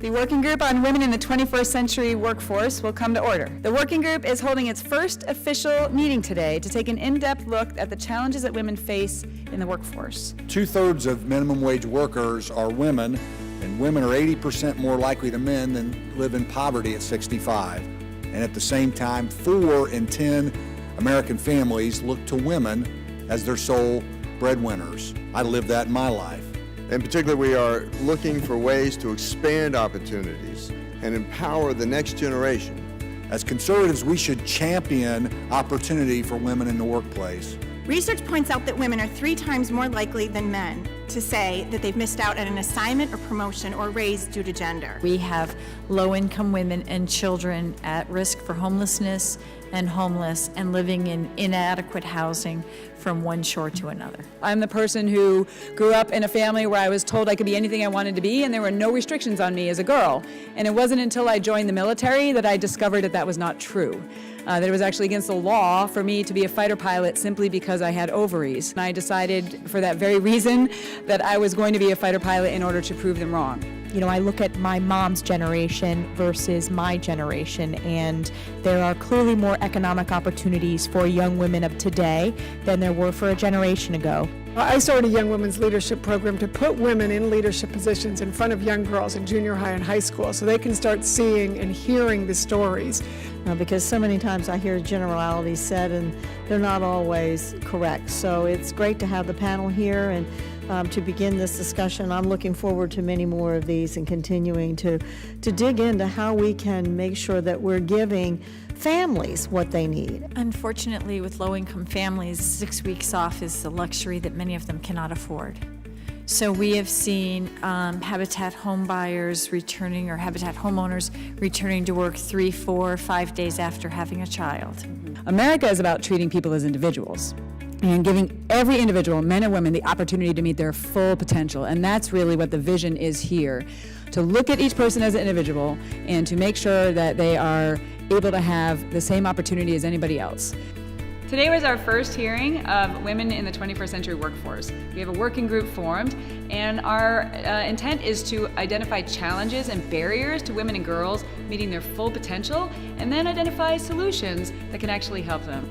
The Working Group on Women in the 21st Century Workforce will come to order. The Working Group is holding its first official meeting today to take an in-depth look at the challenges that women face in the workforce. 2/3 of minimum wage workers are women, and women are 80% more likely than men that live in poverty at 65. And at the same time, 4 in 10 American families look to women as their sole breadwinners. I lived that in my life. In particular, we are looking for ways to expand opportunities and empower the next generation. As conservatives, we should champion opportunity for women in the workplace. Research points out that women are 3 times more likely than men to say that they've missed out on an assignment or promotion or raise due to gender. We have low-income women and children at risk for homelessness and homeless and living in inadequate housing from one shore to another. I'm the person who grew up in a family where I was told I could be anything I wanted to be, and there were no restrictions on me as a girl. And it wasn't until I joined the military that I discovered that that was not true. That it was actually against the law for me to be a fighter pilot simply because I had ovaries. And I decided for that very reason that I was going to be a fighter pilot in order to prove them wrong. You know, I look at my mom's generation versus my generation, and there are clearly more economic opportunities for young women of today than there were for a generation ago. I started a Young Women's Leadership Program to put women in leadership positions in front of young girls in junior high and high school so they can start seeing and hearing the stories. Because so many times I hear generalities said and they're not always correct. So it's great to have the panel here and to begin this discussion. I'm looking forward to many more of these and continuing to dig into how we can make sure that we're giving families what they need. Unfortunately, with low-income families, 6 weeks off is a luxury that many of them cannot afford. So we have seen Habitat home buyers returning, or Habitat homeowners returning to work 3, 4, 5 days after having a child. America is about treating people as individuals and giving every individual, men and women, the opportunity to meet their full potential. And that's really what the vision is here, to look at each person as an individual and to make sure that they are able to have the same opportunity as anybody else. Today was our first hearing of Women in the 21st Century Workforce. We have a working group formed, and our intent is to identify challenges and barriers to women and girls meeting their full potential, and then identify solutions that can actually help them.